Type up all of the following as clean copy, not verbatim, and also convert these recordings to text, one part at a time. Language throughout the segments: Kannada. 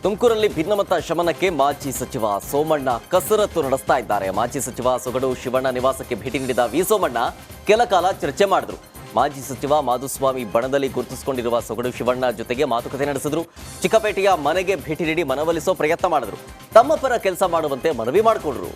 ತುಮಕೂರಲ್ಲಿ ಭಿನ್ನಮತ ಶಮನಕ್ಕೆ ಮಾಜಿ ಸಚಿವ ಸೋಮಣ್ಣ ಕಸರತ್ತು ನಡೆಸ್ತಾ ಇದ್ದಾರೆ. ಮಾಜಿ ಸಚಿವ ಸೊಗಡು ಶಿವಣ್ಣ ನಿವಾಸಕ್ಕೆ ಭೇಟಿ ನೀಡಿದ ವಿ ಸೋಮಣ್ಣ ಕೆಲ ಕಾಲ ಚರ್ಚೆ ಮಾಡಿದ್ರು. ಮಾಜಿ ಸಚಿವ ಮಾಧುಸ್ವಾಮಿ ಬಣದಲ್ಲಿ ಗುರುತಿಸಿಕೊಂಡಿರುವ ಸೊಗಡು ಶಿವಣ್ಣ ಜೊತೆಗೆ ಮಾತುಕತೆ ನಡೆಸಿದ್ರು. ಚಿಕ್ಕಪೇಟೆಯ ಮನೆಗೆ ಭೇಟಿ ನೀಡಿ ಮನವೊಲಿಸೋ ಪ್ರಯತ್ನ ಮಾಡಿದ್ರು. ತಮ್ಮ ಪರ ಕೆಲಸ ಮಾಡುವಂತೆ ಮನವಿ ಮಾಡಿಕೊಂಡ್ರು.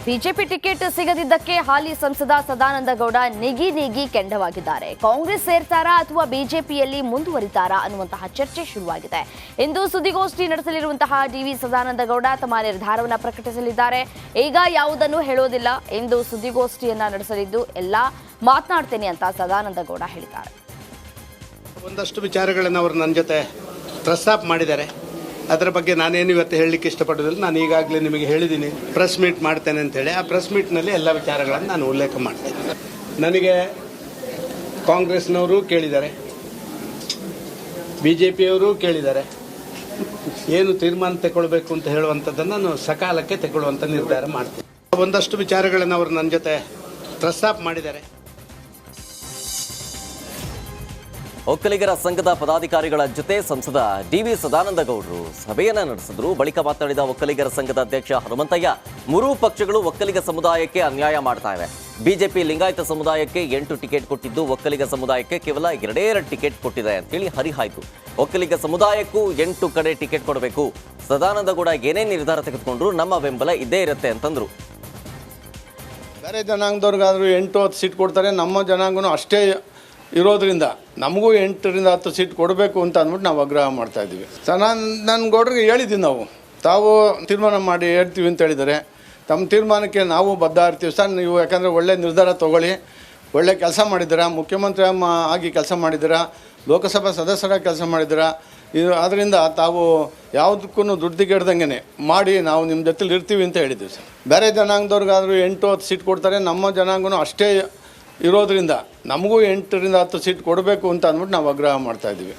ಬಿಜೆಪಿ ಟಿಕೆಟ್ ಸಿಗದಿದ್ದಕ್ಕೆ ಹಾಲಿ ಸಂಸದ ಸದಾನಂದ ಗೌಡ ನಿಗಿ ಕೆಂಡವಾಗಿದ್ದಾರೆ. ಕಾಂಗ್ರೆಸ್ ಸೇರ್ತಾರಾ ಅಥವಾ ಬಿಜೆಪಿಯಲ್ಲಿ ಮುಂದುವರಿತಾರಾ ಅನ್ನುವಂತಹ ಚರ್ಚೆ ಶುರುವಾಗಿದೆ. ಇಂದು ಸುದ್ದಿಗೋಷ್ಠಿ ನಡೆಸಲಿರುವಂತಹ ಡಿ.ವಿ. ಸದಾನಂದ ಗೌಡ ತಮ್ಮ ನಿರ್ಧಾರವನ್ನು ಪ್ರಕಟಿಸಲಿದ್ದಾರೆ. ಈಗ ಯಾವುದನ್ನು ಹೇಳೋದಿಲ್ಲ, ಇಂದು ಸುದ್ದಿಗೋಷ್ಠಿಯನ್ನ ನಡೆಸಲಿದ್ದು ಎಲ್ಲ ಮಾತನಾಡ್ತೇನೆ ಅಂತ ಸದಾನಂದ ಗೌಡ ಹೇಳಿದ್ದಾರೆ. ಒಂದಷ್ಟು ವಿಚಾರಗಳನ್ನು ಅವರು ನನ್ನ ಜೊತೆ ಪ್ರಸ್ತಾಪ ಮಾಡಿದ್ದಾರೆ. ಅದರ ಬಗ್ಗೆ ನಾನೇನು ಇವತ್ತು ಹೇಳಲಿಕ್ಕೆ ಇಷ್ಟಪಡೋದಿಲ್ಲ. ನಾನು ಈಗಾಗಲೇ ನಿಮಗೆ ಹೇಳಿದ್ದೀನಿ, ಪ್ರೆಸ್ ಮೀಟ್ ಮಾಡ್ತೇನೆ ಅಂತೇಳಿ. ಆ ಪ್ರೆಸ್ ಮೀಟ್ನಲ್ಲಿ ಎಲ್ಲ ವಿಚಾರಗಳನ್ನು ನಾನು ಉಲ್ಲೇಖ ಮಾಡ್ತೇನೆ. ನನಗೆ ಕಾಂಗ್ರೆಸ್ನವರು ಕೇಳಿದ್ದಾರೆ, BJPಯವರು ಕೇಳಿದ್ದಾರೆ. ಏನು ತೀರ್ಮಾನ ತಗೊಳ್ಬೇಕು ಅಂತ ಹೇಳುವಂಥದ್ದನ್ನು ನಾನು ಸಕಾಲಕ್ಕೆ ತಗೊಳ್ಳುವಂಥ ನಿರ್ಧಾರ ಮಾಡ್ತೀನಿ. ಒಂದಷ್ಟು ವಿಚಾರಗಳನ್ನು ಅವರು ನನ್ನ ಜೊತೆ ಪ್ರಸ್ತಾಪ ಮಾಡಿದ್ದಾರೆ. ಒಕ್ಕಲಿಗರ ಸಂಘದ ಪದಾಧಿಕಾರಿಗಳ ಜೊತೆ ಸಂಸದ ಡಿ.ವಿ. ಸದಾನಂದ ಗೌಡರು ಸಭೆಯನ್ನ ನಡೆಸಿದ್ರು. ಬಳಿಕ ಮಾತನಾಡಿದ ಒಕ್ಕಲಿಗರ ಸಂಘದ ಅಧ್ಯಕ್ಷ ಹನುಮಂತಯ್ಯ, ಮೂರೂ ಪಕ್ಷಗಳು ಒಕ್ಕಲಿಗ ಸಮುದಾಯಕ್ಕೆ ಅನ್ಯಾಯ ಮಾಡ್ತಾ ಇವೆ. ಬಿಜೆಪಿ ಲಿಂಗಾಯತ ಸಮುದಾಯಕ್ಕೆ 8 ಟಿಕೆಟ್ ಕೊಟ್ಟಿದ್ದು, ಒಕ್ಕಲಿಗ ಸಮುದಾಯಕ್ಕೆ ಕೇವಲ 2 ಟಿಕೆಟ್ ಕೊಟ್ಟಿದೆ ಅಂತೇಳಿ ಹರಿಹಾಯ್ತು. ಒಕ್ಕಲಿಗ ಸಮುದಾಯಕ್ಕೂ 8 ಕಡೆ ಟಿಕೆಟ್ ಕೊಡಬೇಕು. ಸದಾನಂದ ಗೌಡ ಏನೇ ನಿರ್ಧಾರ ತೆಗೆದುಕೊಂಡ್ರು ನಮ್ಮ ಬೆಂಬಲ ಇದ್ದೇ ಇರುತ್ತೆ ಅಂತಂದ್ರು. ಬೇರೆ ಜನಾಂಗದವ್ರಿಗಾದ್ರೂ 8-10 ಸೀಟ್ ಕೊಡ್ತಾರೆ, ನಮ್ಮ ಜನಾಂಗನೂ ಅಷ್ಟೇ ಇರೋದ್ರಿಂದ ನಮಗೂ 8ರಿಂದ 10 ಸೀಟ್ ಕೊಡಬೇಕು ಅಂತ ಅಂದ್ಬಿಟ್ಟು ನಾವು ಆಗ್ರಹ ಮಾಡ್ತಾ ಇದ್ದೀವಿ. ನನ್ನ ಗೌಡ್ರಿಗೆ ಹೇಳಿದ್ದೀವಿ, ನಾವು ತಾವು ತೀರ್ಮಾನ ಮಾಡಿ ಹೇಳ್ತೀವಿ ಅಂತ ಹೇಳಿದ್ದಾರೆ. ತಮ್ಮ ತೀರ್ಮಾನಕ್ಕೆ ನಾವು ಬದ್ಧ ಇರ್ತೀವಿ ಸರ್. ನೀವು ಯಾಕಂದರೆ ಒಳ್ಳೆ ನಿರ್ಧಾರ ತೊಗೊಳ್ಳಿ, ಒಳ್ಳೆ ಕೆಲಸ ಮಾಡಿದ್ದೀರಾ, ಮುಖ್ಯಮಂತ್ರಿ ಆಗಿ ಕೆಲಸ ಮಾಡಿದ್ದೀರಾ, ಲೋಕಸಭಾ ಸದಸ್ಯರಾಗಿ ಕೆಲಸ ಮಾಡಿದ್ದೀರಾ. ಇದು ಅದರಿಂದ ತಾವು ಯಾವುದಕ್ಕೂ ದುಡ್ಡಿಗೆಡ್ದಂಗೆ ಮಾಡಿ ನಾವು ನಿಮ್ಮ ಜೊತೆಲಿ ಇರ್ತೀವಿ ಅಂತ ಹೇಳಿದ್ದೀವಿ ಸರ್. ಬೇರೆ ಜನಾಂಗದವ್ರಿಗಾದ್ರೂ 8-10 ಸೀಟ್ ಕೊಡ್ತಾರೆ, ನಮ್ಮ ಜನಾಂಗನೂ ಅಷ್ಟೇ ಇರೋದ್ರಿಂದ ನಮಗೂ 8ರಿಂದ 10 ಸೀಟ್ ಕೊಡಬೇಕು ಅಂತ ಅಂದ್ಬಿಟ್ಟು ನಾವು ಆಗ್ರಹ ಮಾಡ್ತಾ ಇದ್ದೀವಿ.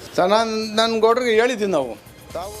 ನನ್ನ ಗೌಡ್ರಿಗೆ ಹೇಳಿದ್ದೀವಿ, ನಾವು ತಾವು